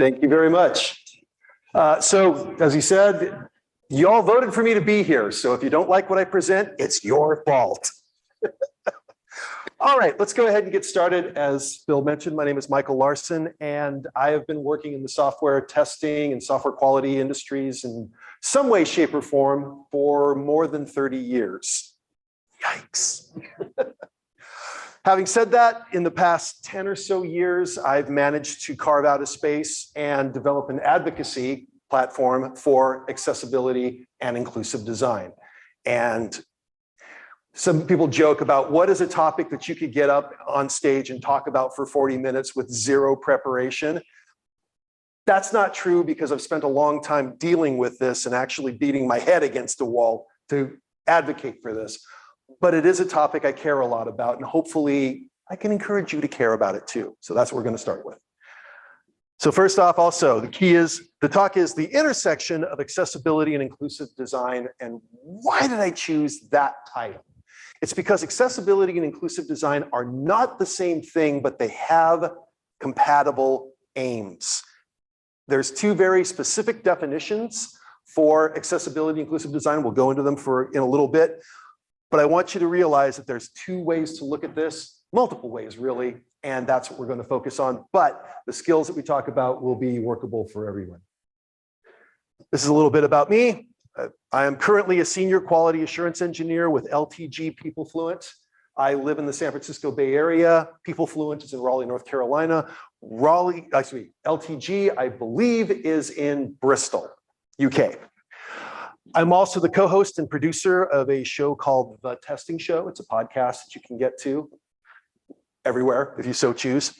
Thank you very much. So, as he said, you all voted for me to be here. So if you don't like what I present, it's your fault. All right, let's go ahead and get started. As Bill mentioned, my name is Michael Larsen, and I have been working in the software testing and software quality industries in some way, shape, or form for more than 30 years. Yikes. Having said that, in the past 10 or so years, I've managed to carve out a space and develop an advocacy platform for accessibility and inclusive design. And some people joke about what is a topic that you could get up on stage and talk about for 40 minutes with zero preparation. That's not true, because I've spent a long time dealing with this and actually beating my head against the wall to advocate for this. But it is a topic I care a lot about, and hopefully I can encourage you to care about it too. So that's what we're going to start with. So first off, also, the talk is the intersection of accessibility and inclusive design. And why did I choose that title? It's because accessibility and inclusive design are not the same thing, but they have compatible aims. There's two very specific definitions for accessibility and inclusive design. We'll go into them in a little bit. But I want you to realize that there's two ways to look at this, multiple ways really, and that's what we're going to focus on. But the skills that we talk about will be workable for everyone. This is a little bit about me. I am currently a senior quality assurance engineer with LTG PeopleFluent. I live in the San Francisco Bay Area. PeopleFluent is in Raleigh, North Carolina. LTG, I believe, is in Bristol, UK. I'm also the co-host and producer of a show called The Testing Show. It's a podcast that you can get to everywhere if you so choose.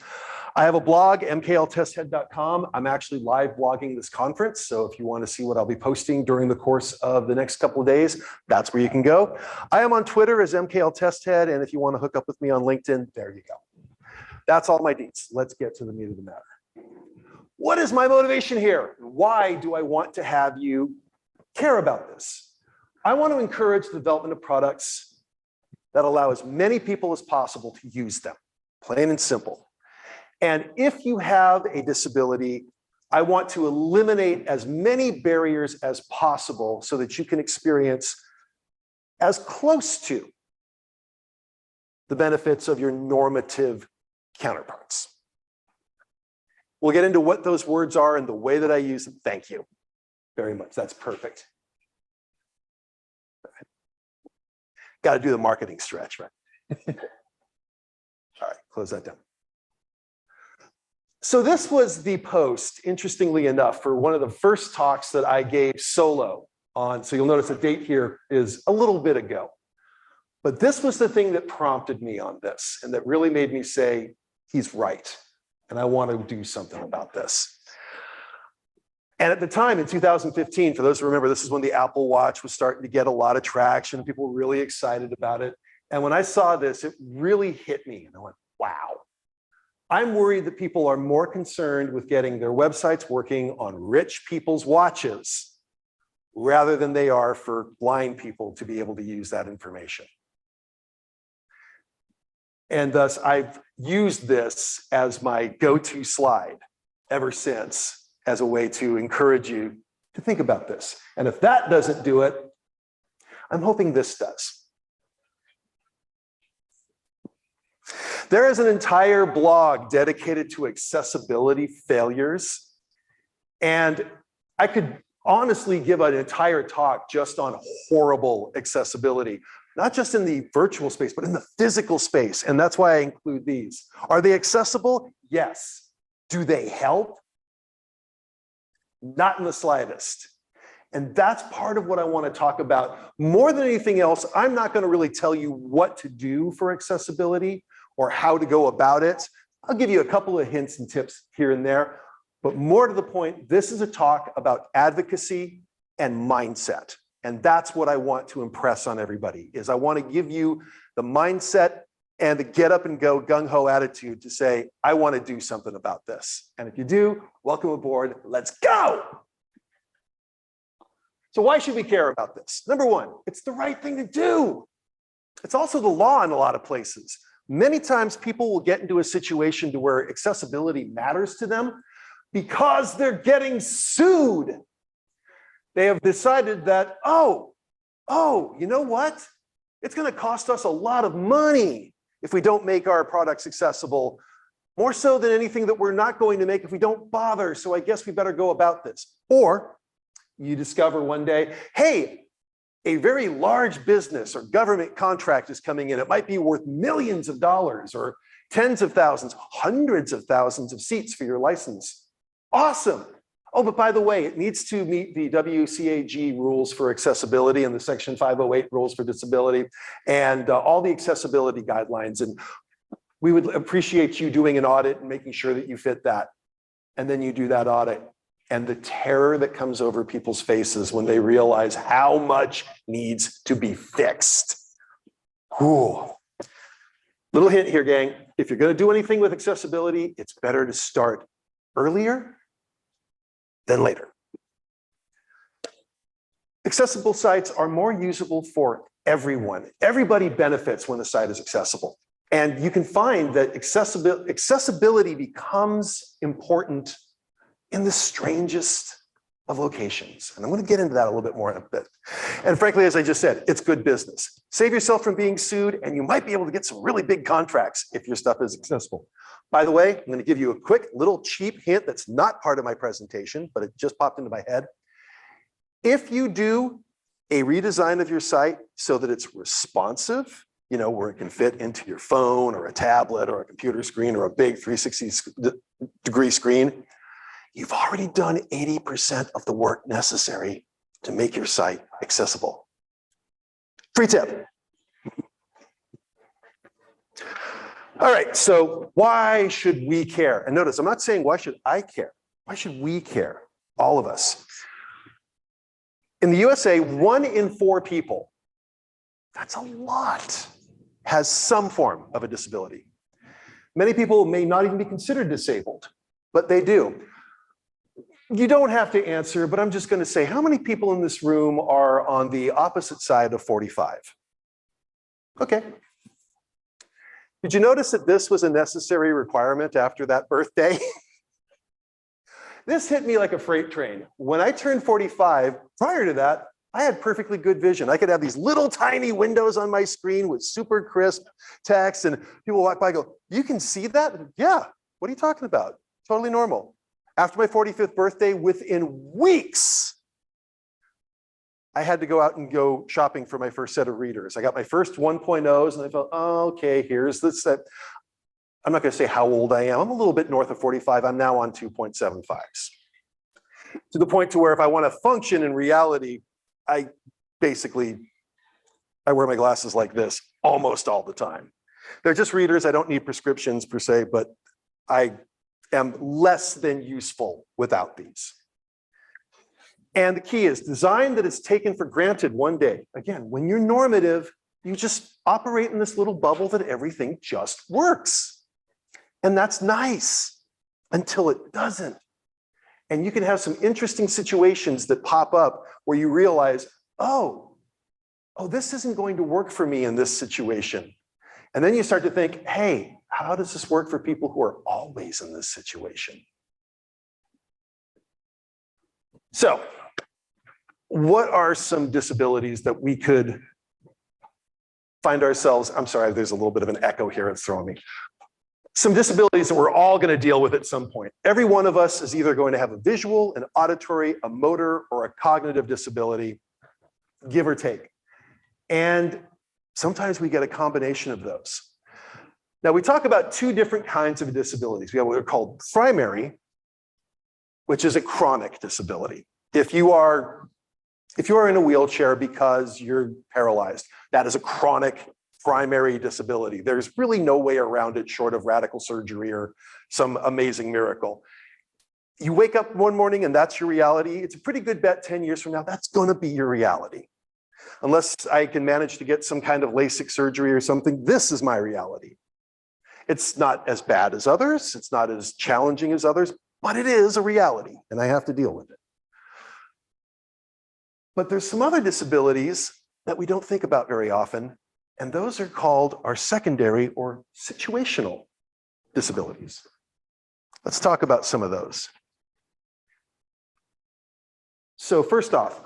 I have a blog, mkltesthead.com. I'm actually live blogging this conference. So if you want to see what I'll be posting during the course of the next couple of days, that's where you can go. I am on Twitter as mkltesthead. And if you want to hook up with me on LinkedIn, there you go. That's all my deets. Let's get to the meat of the matter. What is my motivation here? Why do I want to have you care about this? I want to encourage the development of products that allow as many people as possible to use them, plain and simple. And if you have a disability, I want to eliminate as many barriers as possible so that you can experience as close to the benefits of your normative counterparts. We'll get into what those words are and the way that I use them. Thank you very much. That's perfect. Got to do the marketing stretch, right? All right, close that down. So this was the post, interestingly enough, for one of the first talks that I gave solo on. So you'll notice the date here is a little bit ago. But this was the thing that prompted me on this and that really made me say, he's right. And I want to do something about this. And at the time in 2015, for those who remember, this is when the Apple Watch was starting to get a lot of traction. People were really excited about it. And when I saw this, it really hit me. And I went, wow. I'm worried that people are more concerned with getting their websites working on rich people's watches rather than they are for blind people to be able to use that information. And thus, I've used this as my go-to slide ever since, as a way to encourage you to think about this. And if that doesn't do it, I'm hoping this does. There is an entire blog dedicated to accessibility failures. And I could honestly give an entire talk just on horrible accessibility, not just in the virtual space, but in the physical space. And that's why I include these. Are they accessible? Yes. Do they help? Not in the slightest. And that's part of what I want to talk about. More than anything else, I'm not going to really tell you what to do for accessibility or how to go about it. I'll give you a couple of hints and tips here and there. But more to the point, this is a talk about advocacy and mindset. And that's what I want to impress on everybody, is I want to give you the mindset and the get up and go gung-ho attitude to say, I want to do something about this. And if you do, welcome aboard. Let's go. So why should we care about this? Number one, it's the right thing to do. It's also the law in a lot of places. Many times people will get into a situation to where accessibility matters to them, because they're getting sued. They have decided that, oh, you know what? It's going to cost us a lot of money if we don't make our products accessible, more so than anything that we're not going to make if we don't bother. So I guess we better go about this. Or you discover one day, hey, a very large business or government contract is coming in. It might be worth millions of dollars or tens of thousands, hundreds of thousands of seats for your license. Awesome. Oh, but by the way, it needs to meet the WCAG rules for accessibility and the Section 508 rules for disability and all the accessibility guidelines. And we would appreciate you doing an audit and making sure that you fit that. And then you do that audit. And the terror that comes over people's faces when they realize how much needs to be fixed. Ooh. Little hint here, gang. If you're going to do anything with accessibility, it's better to start earlier than later. Accessible sites are more usable for everyone. Everybody benefits when the site is accessible. And you can find that accessibility becomes important in the strangest of locations. And I'm going to get into that a little bit more in a bit. And frankly, as I just said, it's good business. Save yourself from being sued, and you might be able to get some really big contracts if your stuff is accessible. By the way, I'm going to give you a quick little cheap hint that's not part of my presentation, but it just popped into my head. If you do a redesign of your site so that it's responsive, you know, where it can fit into your phone or a tablet or a computer screen or a big 360-degree screen, you've already done 80% of the work necessary to make your site accessible. Free tip. All right, so why should we care? And notice, I'm not saying why should I care? Why should we care? All of us. In the USA, 1 in 4 people, that's a lot, has some form of a disability. Many people may not even be considered disabled, but they do. You don't have to answer, but I'm just going to say, how many people in this room are on the opposite side of 45? Okay. Did you notice that this was a necessary requirement after that birthday? This hit me like a freight train. When I turned 45, prior to that, I had perfectly good vision. I could have these little tiny windows on my screen with super crisp text, and people walk by and go, you can see that? Yeah, what are you talking about? Totally normal. After my 45th birthday, within weeks, I had to go out and go shopping for my first set of readers. I got my first 1.0s, and I felt, oh, okay, here's the set. I'm not going to say how old I am. I'm a little bit north of 45. I'm now on 2.75s. To the point to where if I want to function in reality, I wear my glasses like this almost all the time. They're just readers. I don't need prescriptions per se, but I am less than useful without these. And the key is design that is taken for granted one day. Again, when you're normative, you just operate in this little bubble that everything just works. And that's nice until it doesn't. And you can have some interesting situations that pop up where you realize, oh, this isn't going to work for me in this situation. And then you start to think, hey, how does this work for people who are always in this situation? So, what are some disabilities that we could find ourselves, I'm sorry, there's a little bit of an echo here, it's throwing me. Some disabilities that we're all going to deal with at some point. Every one of us is either going to have a visual, an auditory, a motor, or a cognitive disability, give or take. And sometimes we get a combination of those. Now, we talk about 2 different kinds of disabilities. We have what are called primary, which is a chronic disability. If you are in a wheelchair because you're paralyzed, that is a chronic primary disability. There's really no way around it short of radical surgery or some amazing miracle. You wake up one morning and that's your reality. It's a pretty good bet 10 years from now, that's going to be your reality. Unless I can manage to get some kind of LASIK surgery or something, this is my reality. It's not as bad as others. It's not as challenging as others, but it is a reality and I have to deal with it. But there's some other disabilities that we don't think about very often, and those are called our secondary or situational disabilities. Let's talk about some of those. So first off,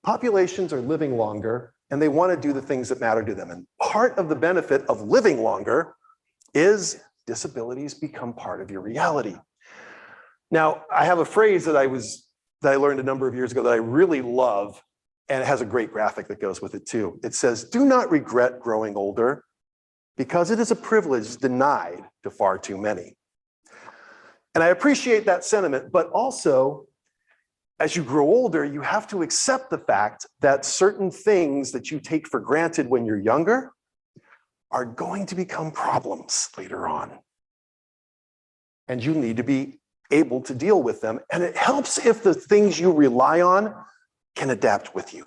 populations are living longer and they want to do the things that matter to them. And part of the benefit of living longer is disabilities become part of your reality. Now, I have a phrase that I learned a number of years ago that I really love, and it has a great graphic that goes with it too. It says, "Do not regret growing older, because it is a privilege denied to far too many." And I appreciate that sentiment, but also, as you grow older, you have to accept the fact that certain things that you take for granted when you're younger are going to become problems later on. And you need to be able to deal with them. And it helps if the things you rely on can adapt with you.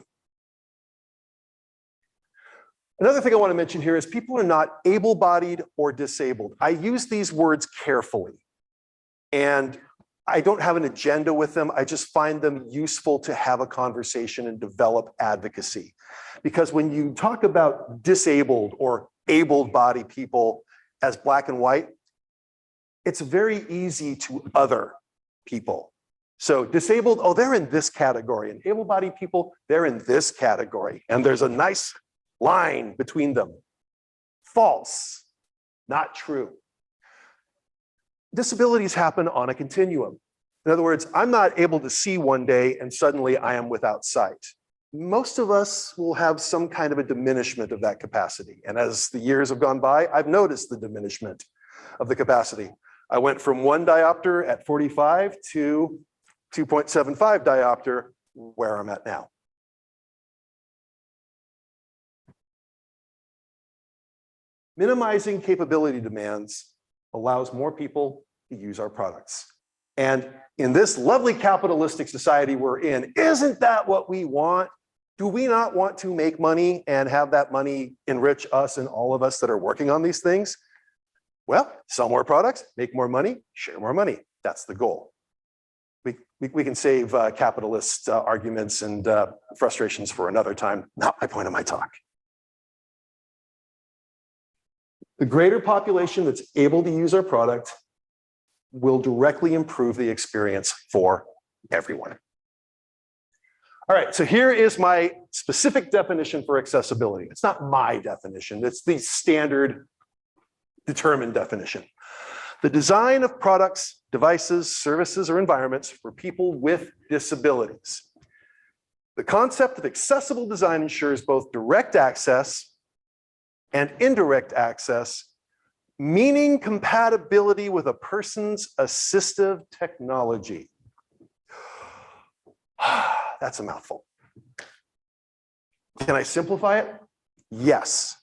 Another thing I want to mention here is people are not able-bodied or disabled. I use these words carefully, and I don't have an agenda with them. I just find them useful to have a conversation and develop advocacy. Because when you talk about disabled or able-bodied people as black and white, it's very easy to other people. So disabled, oh, they're in this category, and able-bodied people, they're in this category. And there's a nice line between them. False, not true. Disabilities happen on a continuum. In other words, I'm not able to see one day and suddenly I am without sight. Most of us will have some kind of a diminishment of that capacity. And as the years have gone by, I've noticed the diminishment of the capacity. I went from 1 diopter at 45 to 2.75 diopter where I'm at now. Minimizing capability demands allows more people to use our products. And in this lovely capitalistic society we're in, isn't that what we want? Do we not want to make money and have that money enrich us and all of us that are working on these things? Well, sell more products, make more money, share more money. That's the goal. We can save capitalist arguments and frustrations for another time, not my point of my talk. The greater population that's able to use our product will directly improve the experience for everyone. All right, so here is my specific definition for accessibility. It's not my definition, it's the standard determined definition. The design of products, devices, services, or environments for people with disabilities. The concept of accessible design ensures both direct access and indirect access, meaning compatibility with a person's assistive technology. That's a mouthful. Can I simplify it? Yes.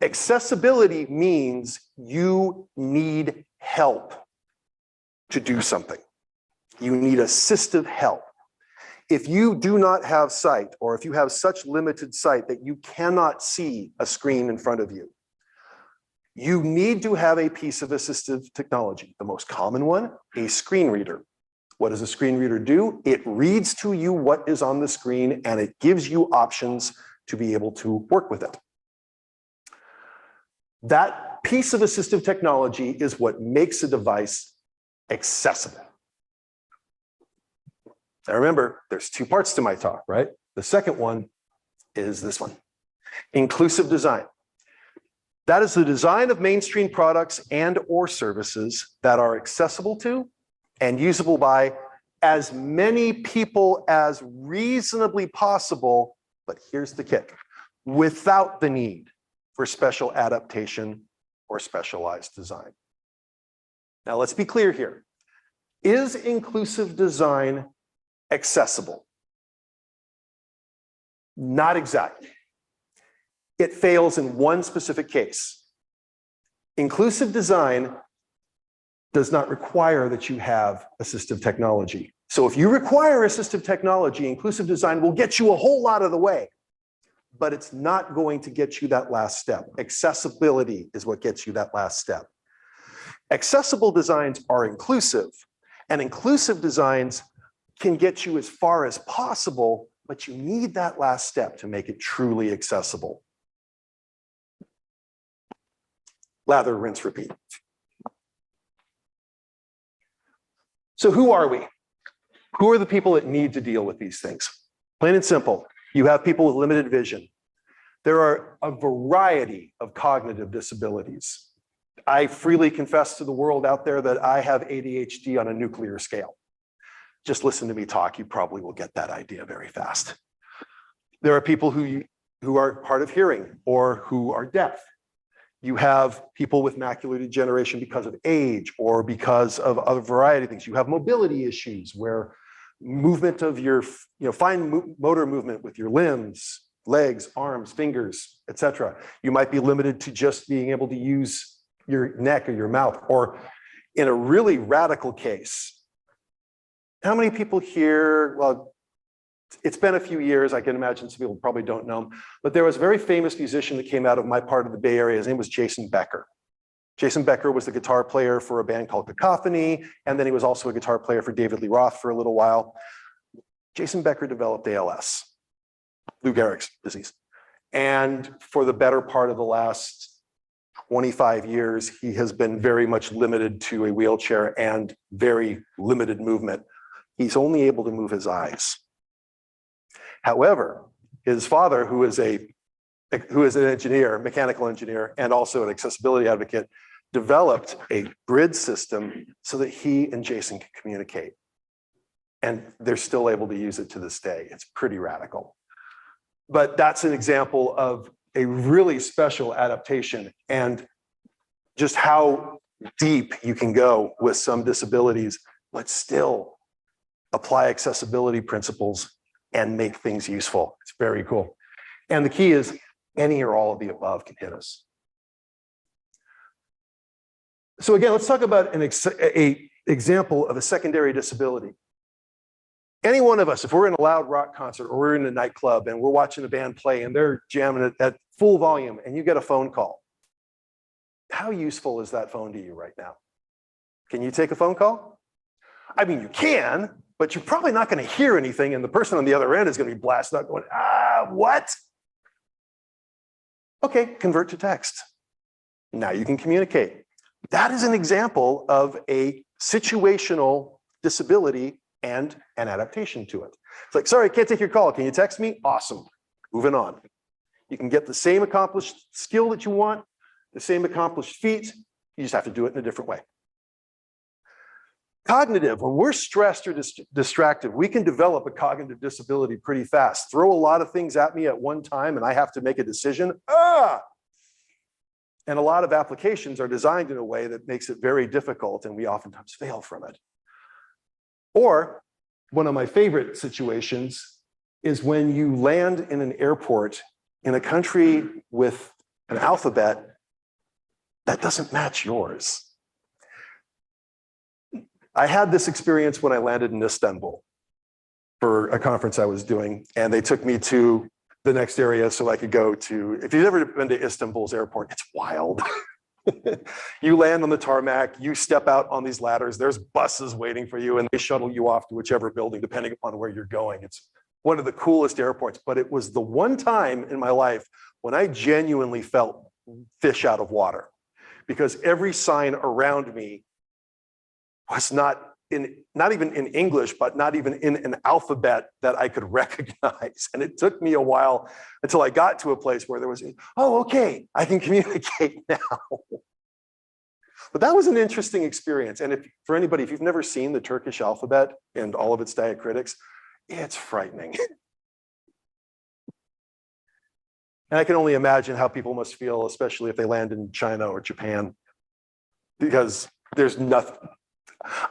Accessibility means you need help to do something. You need assistive help. If you do not have sight, or if you have such limited sight that you cannot see a screen in front of you, you need to have a piece of assistive technology. The most common one, a screen reader. What does a screen reader do? It reads to you what is on the screen and it gives you options to be able to work with it. That piece of assistive technology is what makes a device accessible. Now remember, there's 2 parts to my talk, right? The second one is this one, inclusive design. That is the design of mainstream products and or services that are accessible to and usable by as many people as reasonably possible, but here's the kick, without the need for special adaptation or specialized design. Now let's be clear here. Is inclusive design accessible? Not exactly. It fails in one specific case. Inclusive design does not require that you have assistive technology. So if you require assistive technology, inclusive design will get you a whole lot of the way, but it's not going to get you that last step. Accessibility is what gets you that last step. Accessible designs are inclusive, and inclusive designs can get you as far as possible, but you need that last step to make it truly accessible. Lather, rinse, repeat. So who are we? Who are the people that need to deal with these things? Plain and simple, you have people with limited vision. There are a variety of cognitive disabilities. I freely confess to the world out there that I have ADHD on a nuclear scale. Just listen to me talk, you probably will get that idea very fast. There are people who are hard of hearing or who are deaf. You have people with macular degeneration because of age or because of a variety of things. You have mobility issues where movement of your, fine motor movement with your limbs, legs, arms, fingers, etc. You might be limited to just being able to use your neck or your mouth, or in a really radical case. How many people here, well, it's been a few years, I can imagine some people probably don't know him, but there was a very famous musician that came out of my part of the Bay Area. His name was Jason Becker. Jason Becker was the guitar player for a band called Cacophony, and then he was also a guitar player for David Lee Roth for a little while. Jason Becker developed ALS, Lou Gehrig's disease. And for the better part of the last 25 years, he has been very much limited to a wheelchair and very limited movement. He's only able to move his eyes. However, his father, who is an engineer, mechanical engineer, and also an accessibility advocate, developed a grid system so that he and Jason can communicate. And they're still able to use it to this day. It's pretty radical. But that's an example of a really special adaptation and just how deep you can go with some disabilities, but still apply accessibility principles and make things useful. It's very cool. And the key is any or all of the above can hit us. So again, let's talk about an example of a secondary disability. Any one of us, if we're in a loud rock concert or we're in a nightclub and we're watching a band play and they're jamming it at full volume and you get a phone call, how useful is that phone to you right now? Can you take a phone call? I mean, you can, but you're probably not going to hear anything, and the person on the other end is going to be blasted out going, what? Okay, convert to text. Now you can communicate. That is an example of a situational disability and an adaptation to it. It's like, sorry, I can't take your call. Can you text me? Awesome. Moving on. You can get the same accomplished skill that you want, the same accomplished feat. You just have to do it in a different way. Cognitive, when we're stressed or distracted, we can develop a cognitive disability pretty fast. Throw a lot of things at me at one time and I have to make a decision. And a lot of applications are designed in a way that makes it very difficult, and we oftentimes fail from it. Or one of my favorite situations is when you land in an airport in a country with an alphabet that doesn't match yours. I had this experience when I landed in Istanbul for a conference I was doing, and they took me to the next area so I could go to, if you've ever been to Istanbul's airport, it's wild. You land on the tarmac, you step out on these ladders, there's buses waiting for you, and they shuttle you off to whichever building, depending upon where you're going. It's one of the coolest airports, but it was the one time in my life when I genuinely felt fish out of water, because every sign around me was not even in English, but not even in an alphabet that I could recognize. And it took me a while until I got to a place where there was, oh, okay, I can communicate now. But that was an interesting experience. And for anybody, if you've never seen the Turkish alphabet and all of its diacritics, it's frightening. And I can only imagine how people must feel, especially if they land in China or Japan, because there's nothing.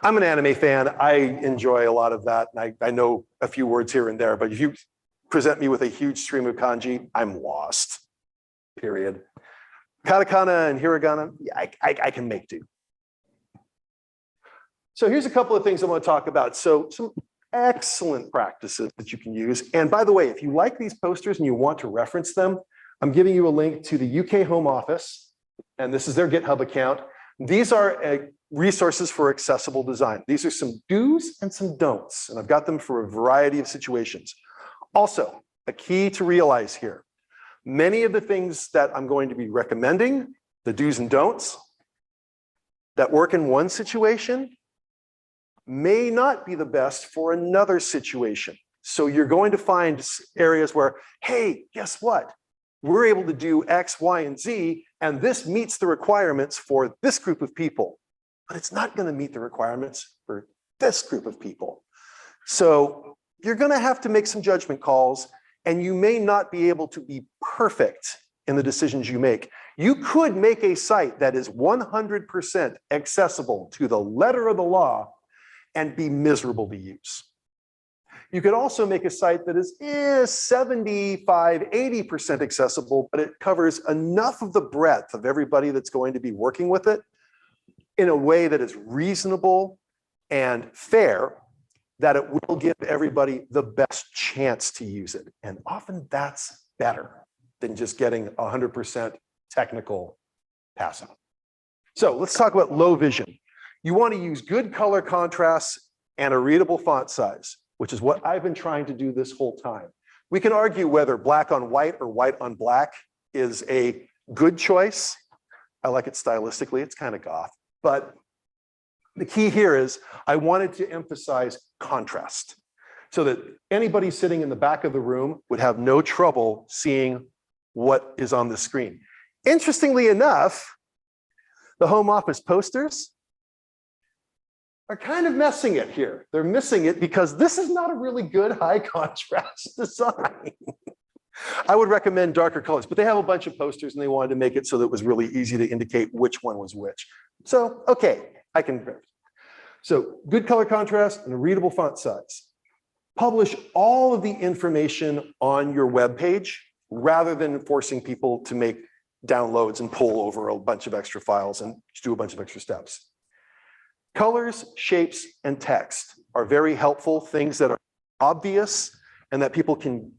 I'm an anime fan. I enjoy a lot of that. And I know a few words here and there, but if you present me with a huge stream of kanji, I'm lost, period. Katakana and hiragana, I can make do. So here's a couple of things I want to talk about. So some excellent practices that you can use. And by the way, if you like these posters and you want to reference them, I'm giving you a link to the UK Home Office, and this is their GitHub account. These are resources for accessible design. These are some do's and some don'ts, and I've got them for a variety of situations. Also, a key to realize here, many of the things that I'm going to be recommending, the do's and don'ts, that work in one situation, may not be the best for another situation. So you're going to find areas where, hey, guess what? We're able to do X, Y, and Z, and this meets the requirements for this group of people, but it's not going to meet the requirements for this group of people. So you're going to have to make some judgment calls, and you may not be able to be perfect in the decisions you make. You could make a site that is 100% accessible to the letter of the law and be miserable to use. You could also make a site that is 75, 80% accessible, but it covers enough of the breadth of everybody that's going to be working with it in a way that is reasonable and fair, that it will give everybody the best chance to use it. And often that's better than just getting 100% technical pass on. So let's talk about low vision. You want to use good color contrast and a readable font size, which is what I've been trying to do this whole time. We can argue whether black on white or white on black is a good choice. I like it stylistically, it's kind of goth. But the key here is I wanted to emphasize contrast so that anybody sitting in the back of the room would have no trouble seeing what is on the screen. Interestingly enough, the home office posters are kind of messing it here. They're missing it because this is not a really good high contrast design. I would recommend darker colors, but they have a bunch of posters and they wanted to make it so that it was really easy to indicate which one was which. So, okay, I can. So good color contrast and a readable font size. Publish all of the information on your web page rather than forcing people to make downloads and pull over a bunch of extra files and do a bunch of extra steps. Colors, shapes, and text are very helpful, things that are obvious and that people can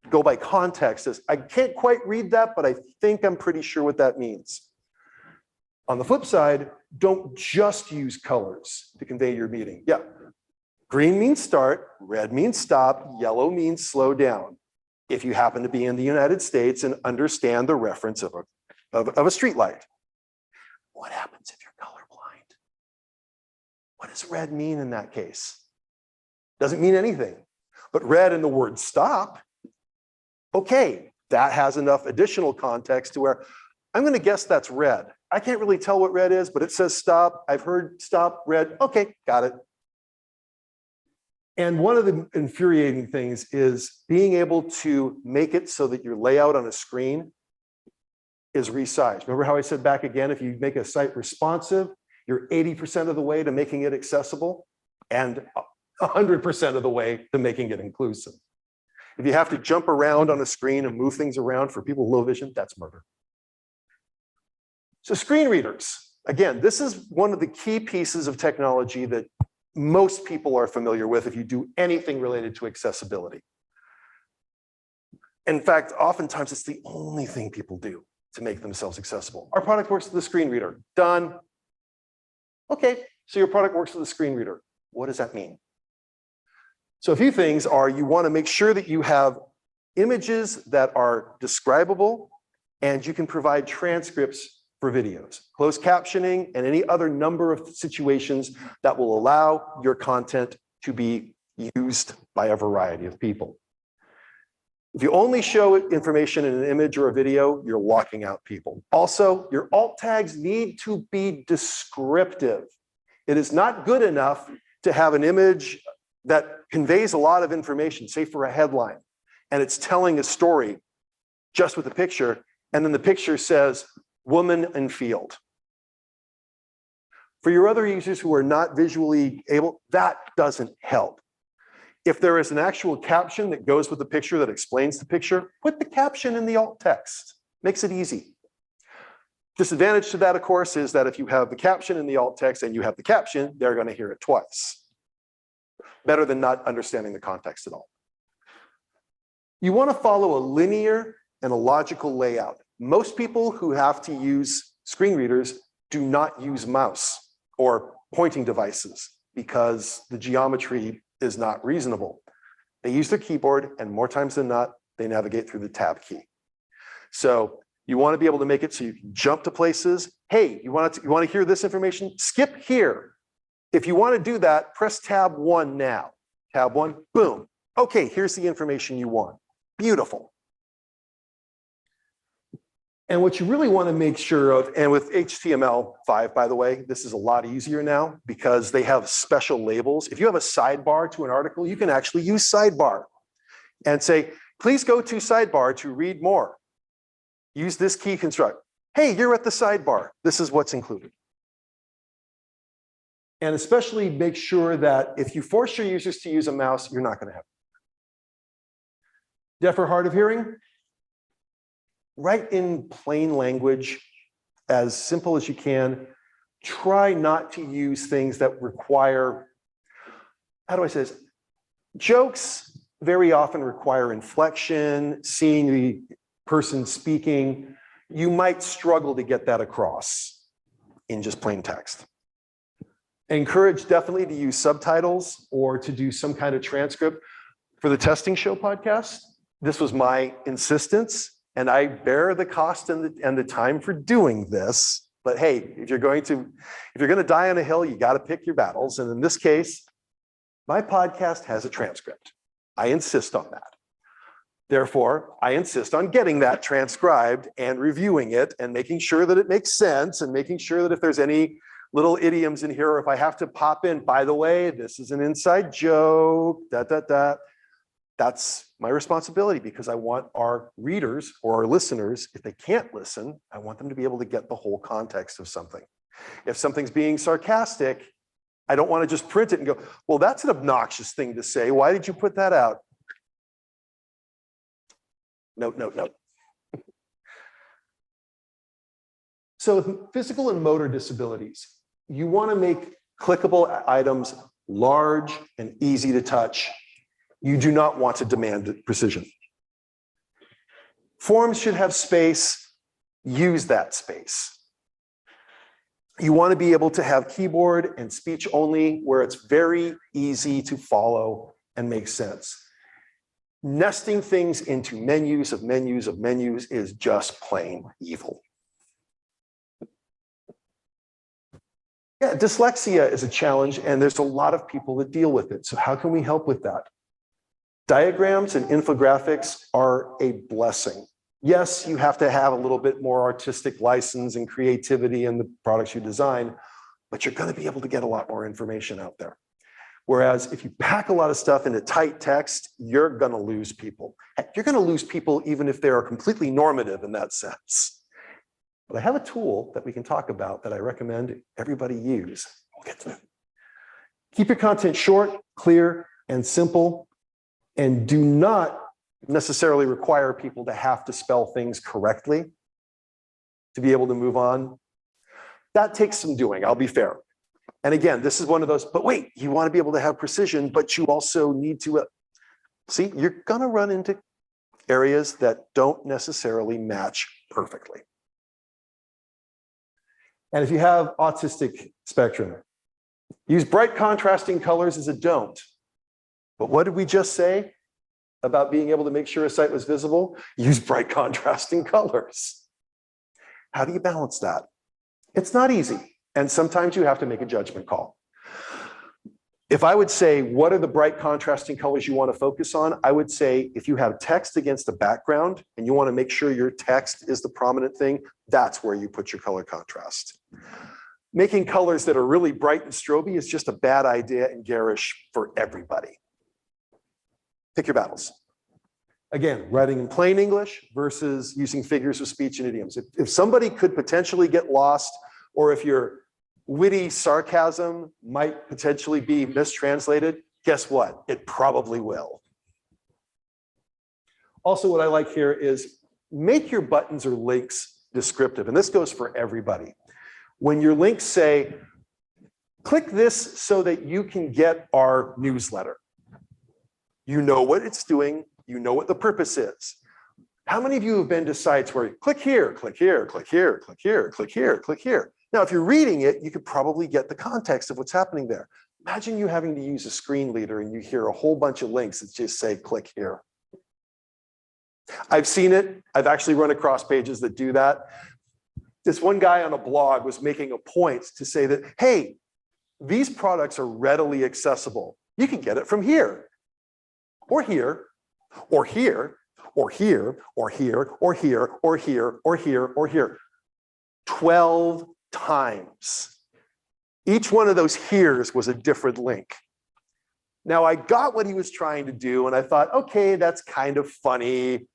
go by context as, I can't quite read that, but I think I'm pretty sure what that means. On the flip side, don't just use colors to convey your meaning. Yeah, green means start, red means stop, yellow means slow down. If you happen to be in the United States and understand the reference of a street light. What happens if you're colorblind? What does red mean in that case? Doesn't mean anything. But red in the word stop, okay, that has enough additional context to where I'm going to guess that's red. I can't really tell what red is, but it says stop. I've heard stop, red. Okay, got it. And one of the infuriating things is being able to make it so that your layout on a screen is resized. Remember how I said back again, if you make a site responsive, you're 80% of the way to making it accessible and 100% of the way to making it inclusive. If you have to jump around on a screen and move things around for people with low vision, that's murder. So screen readers, again, this is one of the key pieces of technology that most people are familiar with if you do anything related to accessibility. In fact, oftentimes it's the only thing people do to make themselves accessible. Our product works with the screen reader. Done. Okay, so your product works with the screen reader. What does that mean? So a few things are you want to make sure that you have images that are describable and you can provide transcripts for videos, closed captioning, and any other number of situations that will allow your content to be used by a variety of people. If you only show information in an image or a video, you're locking out people. Also, your alt tags need to be descriptive. It is not good enough to have an image that conveys a lot of information, say for a headline, and it's telling a story just with a picture, and then the picture says, woman in field. For your other users who are not visually able, that doesn't help. If there is an actual caption that goes with the picture that explains the picture, put the caption in the alt text. Makes it easy. Disadvantage to that, of course, is that if you have the caption in the alt text and you have the caption, they're going to hear it twice. Better than not understanding the context at all. You want to follow a linear and a logical layout. Most people who have to use screen readers do not use mouse or pointing devices because the geometry is not reasonable. They use their keyboard, and more times than not, they navigate through the tab key. So you want to be able to make it so you can jump to places. Hey, you want to hear this information? Skip here. If you want to do that, press tab 1 now. Tab 1, boom. Okay, here's the information you want. Beautiful. And what you really want to make sure of, and with HTML5, by the way, this is a lot easier now because they have special labels. If you have a sidebar to an article, you can actually use sidebar and say, please go to sidebar to read more. Use this key construct. Hey, you're at the sidebar. This is what's included. And especially make sure that if you force your users to use a mouse, you're not going to have. Deaf or hard of hearing? Write in plain language, as simple as you can. Try not to use things that require, how do I say this? Jokes very often require inflection, seeing the person speaking. You might struggle to get that across in just plain text. Encourage definitely to use subtitles or to do some kind of transcript. For the Testing Show podcast, this was my insistence. And I bear the cost and the time for doing this. But hey, if you're going to die on a hill, you got to pick your battles. And in this case, my podcast has a transcript. I insist on that. Therefore, I insist on getting that transcribed and reviewing it and making sure that it makes sense and making sure that if there's any little idioms in here, or if I have to pop in, by the way, this is an inside joke, that's my responsibility because I want our readers or our listeners, if they can't listen, I want them to be able to get the whole context of something. If something's being sarcastic, I don't want to just print it and go, well, that's an obnoxious thing to say. Why did you put that out? No. So with physical and motor disabilities, you want to make clickable items large and easy to touch. You do not want to demand precision. Forms should have space. Use that space. You want to be able to have keyboard and speech only where it's very easy to follow and make sense. Nesting things into menus of menus of menus is just plain evil. Yeah, dyslexia is a challenge, and there's a lot of people that deal with it. So how can we help with that? Diagrams and infographics are a blessing. Yes, you have to have a little bit more artistic license and creativity in the products you design, but you're going to be able to get a lot more information out there. Whereas if you pack a lot of stuff into tight text, you're going to lose people. You're going to lose people even if they are completely normative in that sense. But I have a tool that we can talk about that I recommend everybody use. We'll get to it. Keep your content short, clear, and simple, and do not necessarily require people to have to spell things correctly to be able to move on. That takes some doing, I'll be fair. And again, this is one of those, but wait, you want to be able to have precision, but you also need to, see, you're going to run into areas that don't necessarily match perfectly. And if you have autistic spectrum, use bright contrasting colors as a don't. But what did we just say about being able to make sure a site was visible? Use bright contrasting colors. How do you balance that? It's not easy. And sometimes you have to make a judgment call. If I would say, what are the bright contrasting colors you want to focus on? I would say, if you have text against a background and you want to make sure your text is the prominent thing, that's where you put your color contrast. Making colors that are really bright and stroby is just a bad idea and garish for everybody. Pick your battles. Again, writing in plain English versus using figures of speech and idioms. If somebody could potentially get lost, or if your witty sarcasm might potentially be mistranslated, guess what? It probably will. Also, what I like here is make your buttons or links descriptive, and this goes for everybody. When your links say, click this so that you can get our newsletter. You know what it's doing, you know what the purpose is. How many of you have been to sites where you click here, click here, click here, click here, click here, click here? Now, if you're reading it, you could probably get the context of what's happening there. Imagine you having to use a screen reader and you hear a whole bunch of links that just say, click here. I've seen it. I've actually run across pages that do that. This one guy on a blog was making a point to say that, hey, these products are readily accessible. You can get it from here, or here, or here, or here, or here, or here, or here, or here, or here. 12 times. Each one of those heres was a different link. Now, I got what he was trying to do, and I thought, okay, that's kind of funny.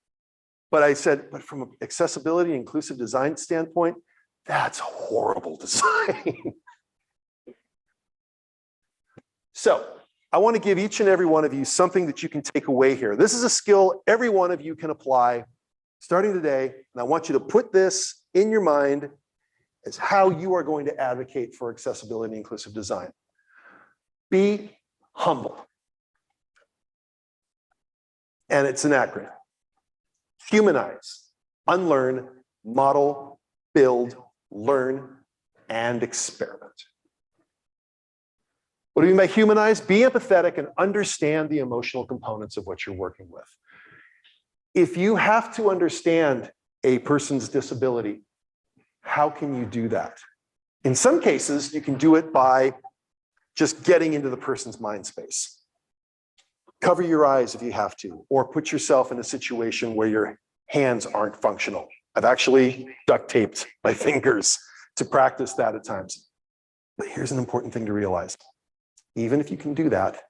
But I said, but from an accessibility, inclusive design standpoint, that's horrible design. So I want to give each and every one of you something that you can take away here. This is a skill every one of you can apply starting today. And I want you to put this in your mind as how you are going to advocate for accessibility and inclusive design. Be humble. And it's an acronym. Humanize, unlearn, model, build, learn, and experiment. What do you mean by humanize? Be empathetic and understand the emotional components of what you're working with. If you have to understand a person's disability, how can you do that? In some cases, you can do it by just getting into the person's mind space. Cover your eyes if you have to, or put yourself in a situation where your hands aren't functional. I've actually duct taped my fingers to practice that at times. But here's an important thing to realize. Even if you can do that,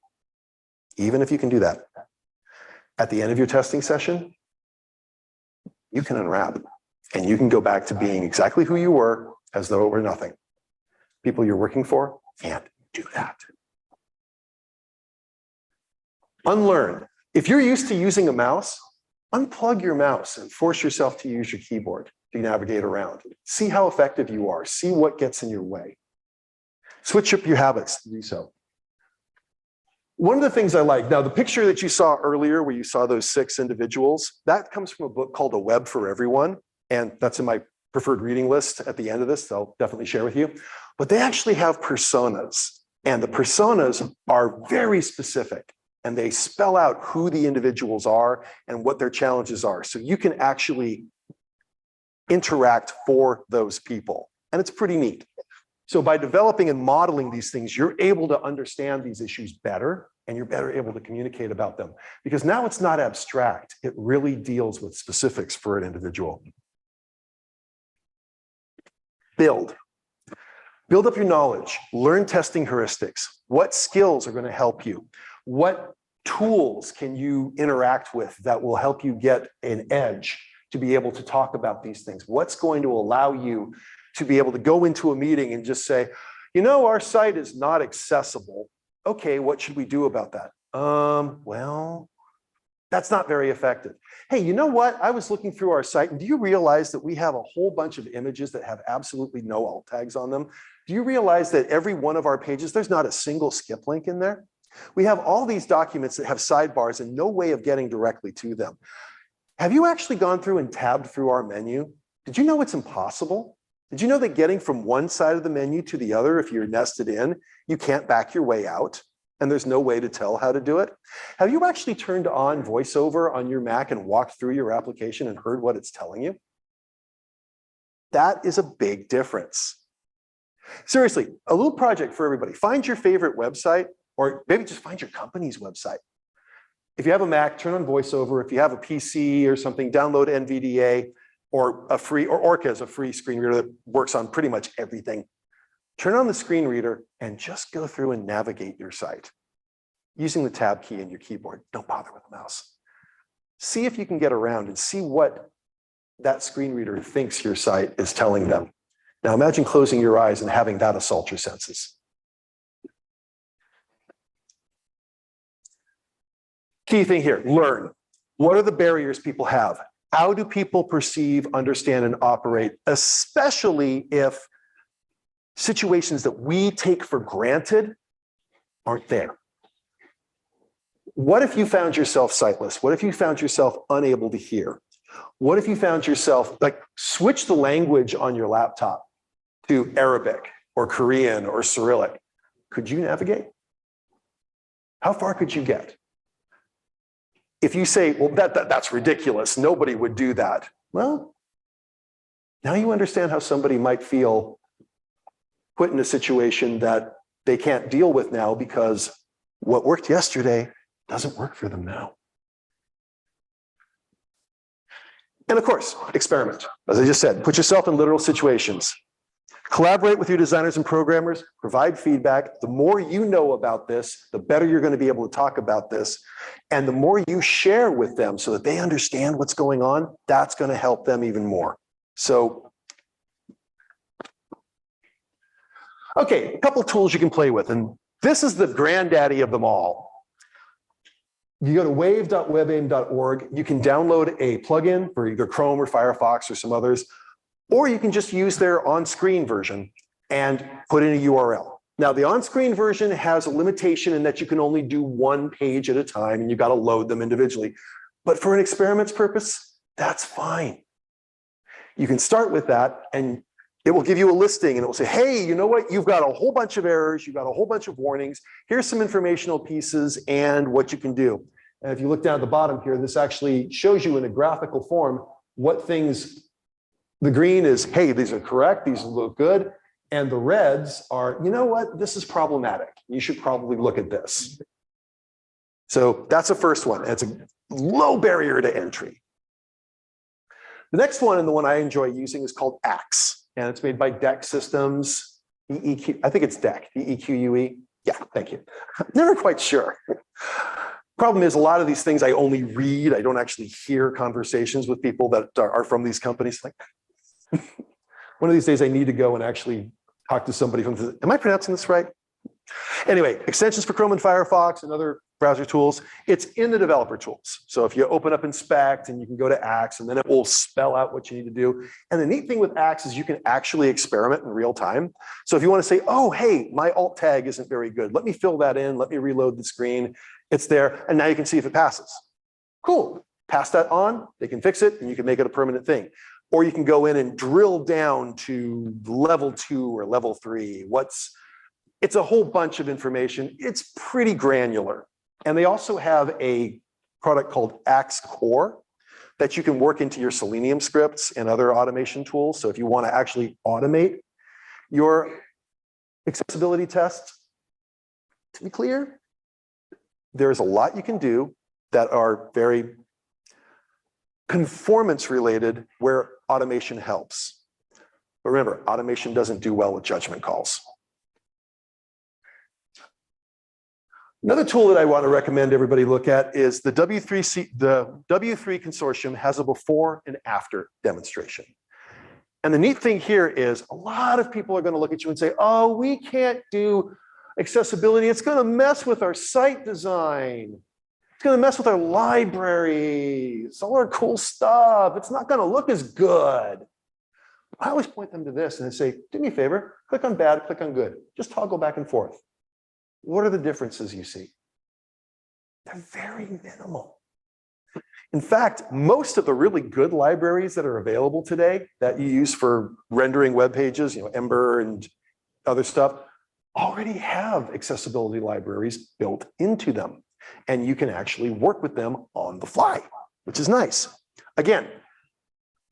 at the end of your testing session, you can unwrap and you can go back to being exactly who you were as though it were nothing. People you're working for can't do that. Unlearn. If you're used to using a mouse, unplug your mouse and force yourself to use your keyboard to navigate around. See how effective you are. See what gets in your way. Switch up your habits to do so. One of the things I like, now the picture that you saw earlier where you saw those 6 individuals, that comes from a book called A Web for Everyone. And that's in my preferred reading list at the end of this, so I'll definitely share with you. But they actually have personas. And the personas are very specific. And they spell out who the individuals are and what their challenges are. So you can actually interact for those people. And it's pretty neat. So by developing and modeling these things, you're able to understand these issues better, and you're better able to communicate about them. Because now it's not abstract. It really deals with specifics for an individual. Build. Build up your knowledge. Learn testing heuristics. What skills are going to help you? What tools can you interact with that will help you get an edge to be able to talk about these things? What's going to allow you to be able to go into a meeting and just say, you know, our site is not accessible. Okay, what should we do about that? Well, that's not very effective. Hey, you know what? I was looking through our site, and do you realize that we have a whole bunch of images that have absolutely no alt tags on them? Do you realize that every one of our pages, there's not a single skip link in there? We have all these documents that have sidebars and no way of getting directly to them. Have you actually gone through and tabbed through our menu? Did you know it's impossible? Did you know that getting from one side of the menu to the other, if you're nested in, you can't back your way out, and there's no way to tell how to do it? Have you actually turned on VoiceOver on your Mac and walked through your application and heard what it's telling you? That is a big difference. Seriously, a little project for everybody. Find your favorite website, or maybe just find your company's website. If you have a Mac, turn on VoiceOver. If you have a PC or something, download NVDA or Orca is a free screen reader that works on pretty much everything. Turn on the screen reader and just go through and navigate your site using the tab key in your keyboard. Don't bother with the mouse. See if you can get around and see what that screen reader thinks your site is telling them. Now imagine closing your eyes and having that assault your senses. Key thing here, learn. What are the barriers people have? How do people perceive, understand, and operate, especially if situations that we take for granted aren't there? What if you found yourself sightless? What if you found yourself unable to hear? What if you found yourself, switch the language on your laptop to Arabic or Korean or Cyrillic? Could you navigate? How far could you get? If you say, well, that's ridiculous, nobody would do that. Well, now you understand how somebody might feel put in a situation that they can't deal with now because what worked yesterday doesn't work for them now. And of course, experiment. As I just said, put yourself in literal situations. Collaborate with your designers and programmers, provide feedback. The more you know about this, the better you're going to be able to talk about this. And the more you share with them so that they understand what's going on, that's going to help them even more. So, okay, a couple tools you can play with. And this is the granddaddy of them all. You go to wave.webaim.org. You can download a plugin for either Chrome or Firefox or some others, or you can just use their on-screen version and put in a URL. Now, the on-screen version has a limitation in that you can only do one page at a time, and you got to load them individually. But for an experiment's purpose, that's fine. You can start with that, and it will give you a listing, and it will say, hey, you know what? You've got a whole bunch of errors. You've got a whole bunch of warnings. Here's some informational pieces and what you can do. And if you look down at the bottom here, this actually shows you in a graphical form what things, the green is, hey, these are correct, these look good. And the reds are, you know what, this is problematic. You should probably look at this. So that's the first one. It's a low barrier to entry. The next one, and the one I enjoy using, is called Axe. And it's made by DEQ Systems, EEQ, I think it's DEQ, DEQUE. Yeah, thank you. I'm never quite sure. Problem is, a lot of these things I only read. I don't actually hear conversations with people that are from these companies. Like, one of these days I need to go and actually talk to somebody from am I pronouncing this right? Anyway, extensions for Chrome and Firefox and other browser tools. It's in the developer tools. So if you open up Inspect, and you can go to Axe, and then it will spell out what you need to do. And the neat thing with Axe is you can actually experiment in real time. So if you want to say, oh, hey, my alt tag isn't very good, let me fill that in, let me reload the screen. It's there, and now you can see if it passes. Cool, pass that on, they can fix it, and you can make it a permanent thing. Or you can go in and drill down to level 2 or level 3. It's a whole bunch of information. It's pretty granular. And they also have a product called Axe Core that you can work into your Selenium scripts and other automation tools. So if you want to actually automate your accessibility tests, to be clear, there's a lot you can do that are very conformance related where automation helps. But remember, automation doesn't do well with judgment calls. Another tool that I want to recommend everybody look at is the W3 consortium has a before and after demonstration. And the neat thing here is a lot of people are going to look at you and say, oh, we can't do accessibility. It's going to mess with our site design. It's going to mess with our libraries, all our cool stuff. It's not going to look as good. I always point them to this and I say, do me a favor, click on bad, click on good. Just toggle back and forth. What are the differences you see? They're very minimal. In fact, most of the really good libraries that are available today that you use for rendering web pages, Ember and other stuff, already have accessibility libraries built into them. And you can actually work with them on the fly, which is nice. Again,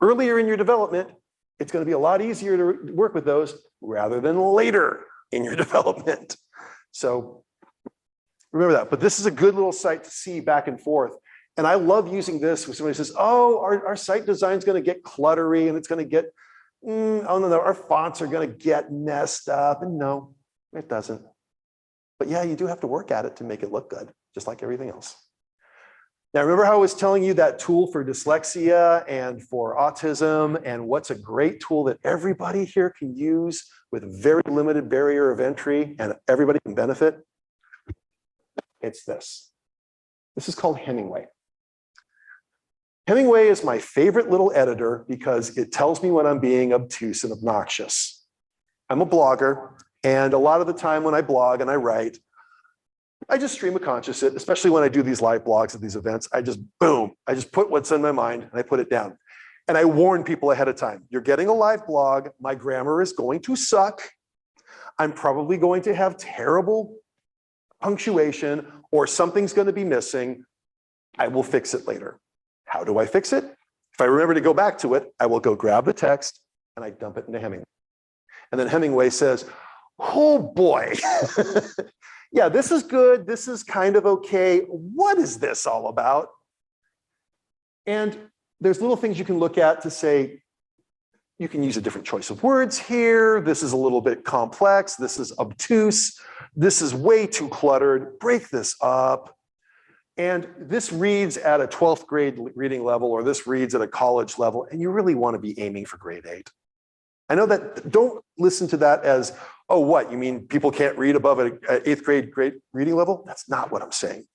earlier in your development, it's going to be a lot easier to work with those rather than later in your development. So remember that. But this is a good little site to see back and forth. And I love using this when somebody says, oh, our site design is going to get cluttery and it's going to get, oh no, our fonts are going to get messed up. And no, it doesn't. But yeah, you do have to work at it to make it look good, just like everything else. Now, remember how I was telling you that tool for dyslexia and for autism, and what's a great tool that everybody here can use with a very limited barrier of entry and everybody can benefit? It's this. This is called Hemingway. Hemingway is my favorite little editor because it tells me when I'm being obtuse and obnoxious. I'm a blogger, and a lot of the time when I blog and I write, I just stream of conscious it, especially when I do these live blogs at these events. I just, boom, I just put what's in my mind and I put it down. And I warn people ahead of time, you're getting a live blog, my grammar is going to suck. I'm probably going to have terrible punctuation or something's going to be missing. I will fix it later. How do I fix it? If I remember to go back to it, I will go grab the text and I dump it into Hemingway. And then Hemingway says, Oh boy. Yeah, this is good. This is kind of okay. What is this all about? And there's little things you can look at to say, you can use a different choice of words here. This is a little bit complex. This is obtuse. This is way too cluttered. Break this up. And this reads at a 12th grade reading level, or this reads at a college level, and you really want to be aiming for grade 8. I know that, don't listen to that as, oh, what, you mean people can't read above an 8th grade reading level? That's not what I'm saying.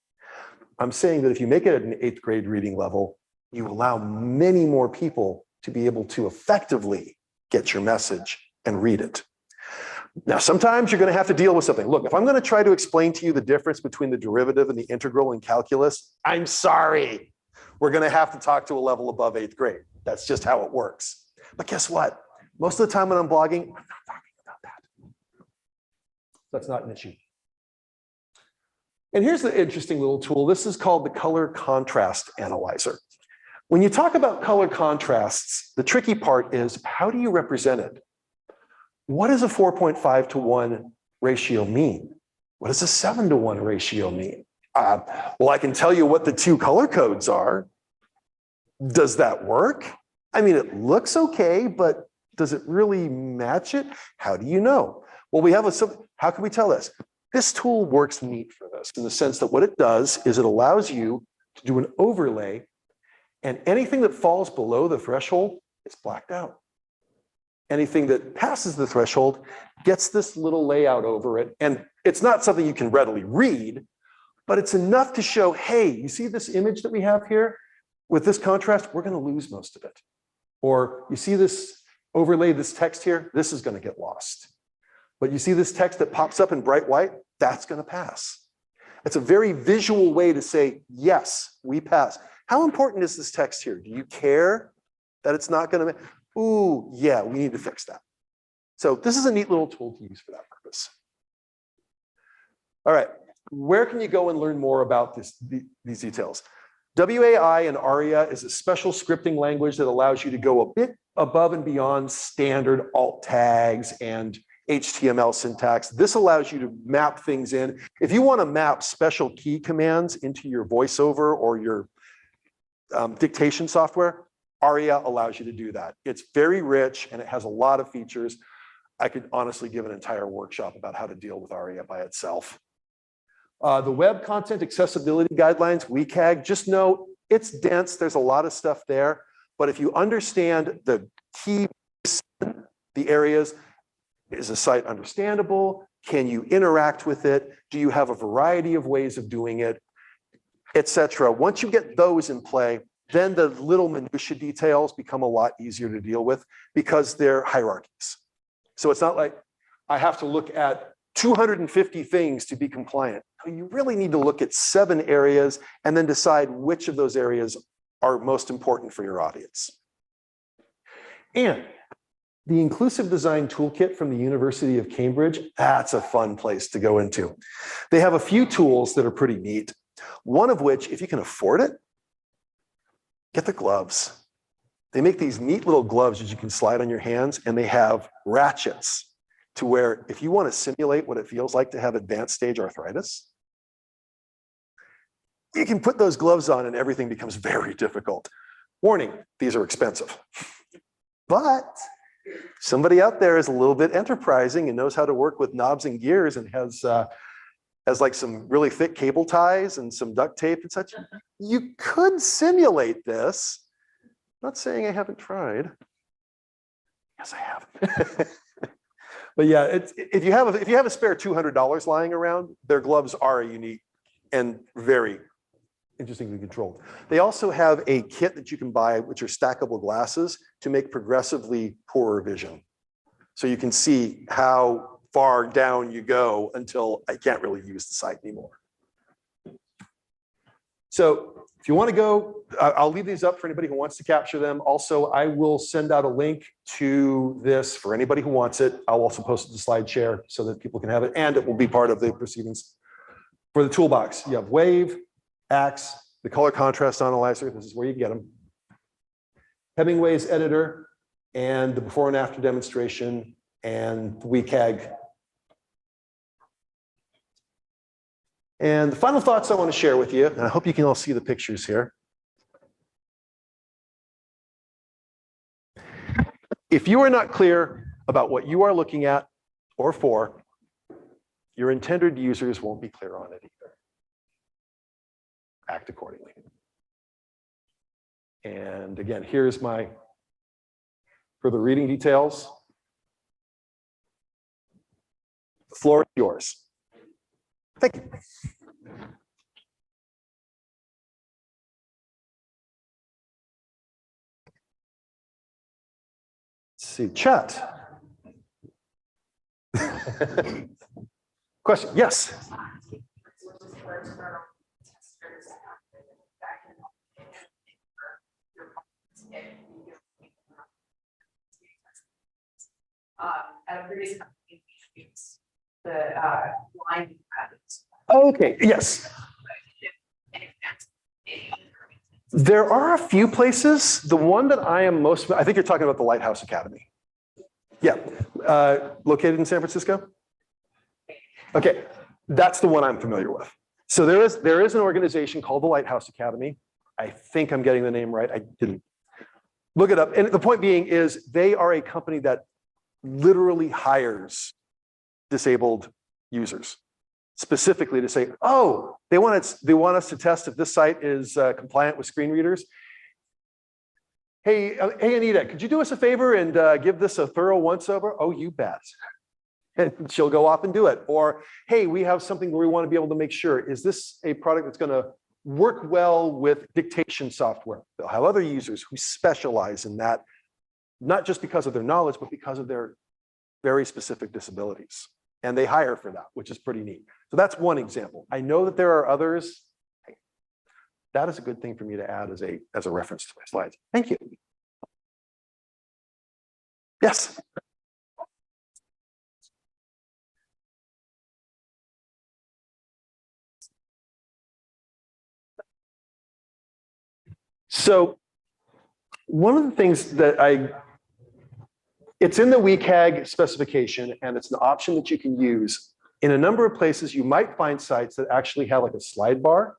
I'm saying that if you make it at an 8th grade reading level, you allow many more people to be able to effectively get your message and read it. Now, sometimes you're going to have to deal with something. Look, if I'm going to try to explain to you the difference between the derivative and the integral in calculus, I'm sorry. We're going to have to talk to a level above 8th grade. That's just how it works. But guess what? Most of the time when I'm blogging, I'm not talking about that. That's not an issue. And here's the interesting little tool. This is called the color contrast analyzer. When you talk about color contrasts, the tricky part is, how do you represent it? What does a 4.5 to 1 ratio mean? What does a 7 to 1 ratio mean? Well, I can tell you what the two color codes are. Does that work? I mean, it looks okay, but does it really match it? How do you know? Well, we have how can we tell this? This tool works neat for this, in the sense that what it does is it allows you to do an overlay, and anything that falls below the threshold is blacked out. Anything that passes the threshold gets this little layout over it. And it's not something you can readily read, but it's enough to show, hey, you see this image that we have here? With this contrast, we're going to lose most of it. Or you see this overlay, this text here? This is going to get lost. But you see this text that pops up in bright white? That's going to pass. It's a very visual way to say, yes, we pass. How important is this text here? Do you care that it's not going to? Ooh, yeah, we need to fix that. So this is a neat little tool to use for that purpose. All right, where can you go and learn more about these details? WAI and ARIA is a special scripting language that allows you to go a bit above and beyond standard alt tags and HTML syntax. This allows you to map things in. If you want to map special key commands into your voiceover or your dictation software, ARIA allows you to do that. It's very rich and it has a lot of features. I could honestly give an entire workshop about how to deal with ARIA by itself. The Web Content Accessibility Guidelines, WCAG, just know it's dense. There's a lot of stuff there. But if you understand the key, the areas, is the site understandable? Can you interact with it? Do you have a variety of ways of doing it, etc.? Once you get those in play, then the little minutia details become a lot easier to deal with because they're hierarchies. So it's not like I have to look at 250 things to be compliant. You really need to look at 7 areas and then decide which of those areas are most important for your audience. And the Inclusive Design Toolkit from the University of Cambridge, that's a fun place to go into. They have a few tools that are pretty neat. One of which, if you can afford it, get the gloves. They make these neat little gloves that you can slide on your hands, and they have ratchets to where if you want to simulate what it feels like to have advanced stage arthritis, you can put those gloves on and everything becomes very difficult. Warning, these are expensive. But somebody out there is a little bit enterprising and knows how to work with knobs and gears and has like some really thick cable ties and some duct tape and such. You could simulate this. Not saying I haven't tried. Yes, I have. But yeah, if you have a spare $200 lying around, their gloves are unique and very interestingly controlled. They also have a kit that you can buy, which are stackable glasses to make progressively poorer vision. So you can see how far down you go until I can't really use the site anymore. So if you want to go, I'll leave these up for anybody who wants to capture them. Also, I will send out a link to this for anybody who wants it. I'll also post it to SlideShare so that people can have it, and it will be part of the proceedings. For the toolbox, you have Wave, Axe, the color contrast analyzer. This is where you get them. Hemingway's editor, and the before and after demonstration, and the WCAG And the final thoughts I want to share with you, and I hope you can all see the pictures here. If you are not clear about what you are looking at or for, your intended users won't be clear on it either. Act accordingly. And again, here's my further reading details. The floor is yours. Thank you. Let's see, chat. Question, yes. At a previous company, we used the line patterns. Okay, yes. There are a few places. The one that I am most, I think you're talking about the Lighthouse Academy. Yeah, located in San Francisco. Okay, that's the one I'm familiar with. So there is an organization called the Lighthouse Academy. I think I'm getting the name right. I didn't look it up. And the point being is they are a company that literally hires disabled users specifically to say, oh, they want us to test if this site is compliant with screen readers. Hey, Anita, could you do us a favor and give this a thorough once over? Oh, you bet. And she'll go off and do it. Or, hey, we have something where we want to be able to make sure, is this a product that's going to work well with dictation software? They'll have other users who specialize in that, not just because of their knowledge, but because of their very specific disabilities. And they hire for that, which is pretty neat. So that's one example. I know that there are others. That is a good thing for me to add as a reference to my slides. Thank you. Yes. So one of the things that it's in the WCAG specification, and it's an option that you can use. In a number of places, you might find sites that actually have like a slide bar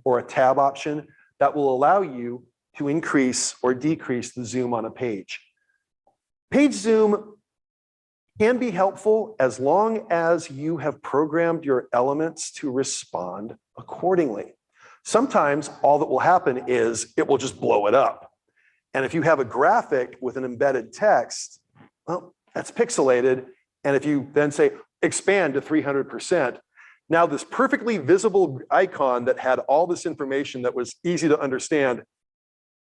or a tab option that will allow you to increase or decrease the zoom on a page. Page zoom can be helpful as long as you have programmed your elements to respond accordingly. Sometimes all that will happen is it will just blow it up. And if you have a graphic with an embedded text, well, that's pixelated. And if you then say expand to 300%, now this perfectly visible icon that had all this information that was easy to understand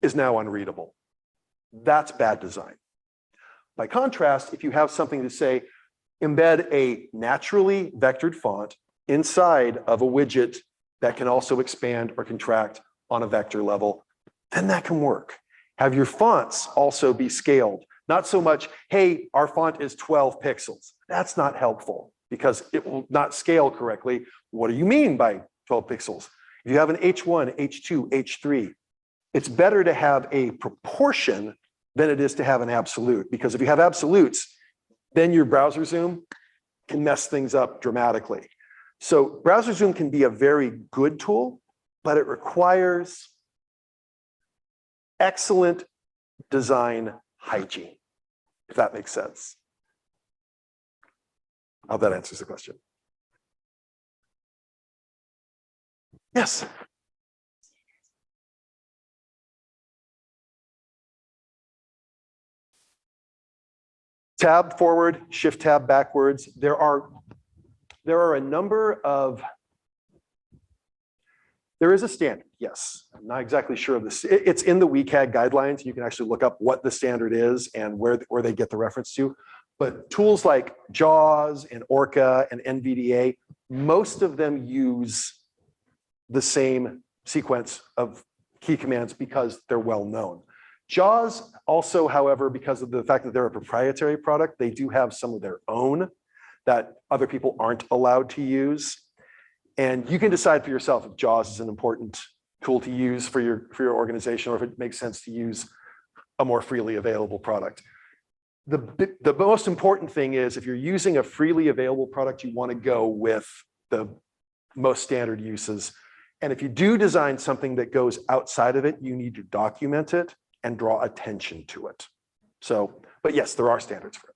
is now unreadable. That's bad design. By contrast, if you have something to say, embed a naturally vectored font inside of a widget that can also expand or contract on a vector level, then that can work. Have your fonts also be scaled. Not so much, hey, our font is 12 pixels. That's not helpful because it will not scale correctly. What do you mean by 12 pixels? If you have an H1, H2, H3, it's better to have a proportion than it is to have an absolute, because if you have absolutes, then your browser zoom can mess things up dramatically. So browser zoom can be a very good tool, but it requires excellent design hygiene, if that makes sense. I hope that answers the question. Yes. Tab forward, shift tab backwards. There are a number of, there is a standard, yes. I'm not exactly sure of this. It's in the WCAG guidelines. You can actually look up what the standard is and where they get the reference to. But tools like JAWS and Orca and NVDA, most of them use the same sequence of key commands because they're well known. JAWS also, however, because of the fact that they're a proprietary product, they do have some of their own that other people aren't allowed to use. And you can decide for yourself if JAWS is an important tool to use for your organization, or if it makes sense to use a more freely available product. The most important thing is if you're using a freely available product, you want to go with the most standard uses. And if you do design something that goes outside of it, you need to document it and draw attention to it. So, but yes, there are standards for it.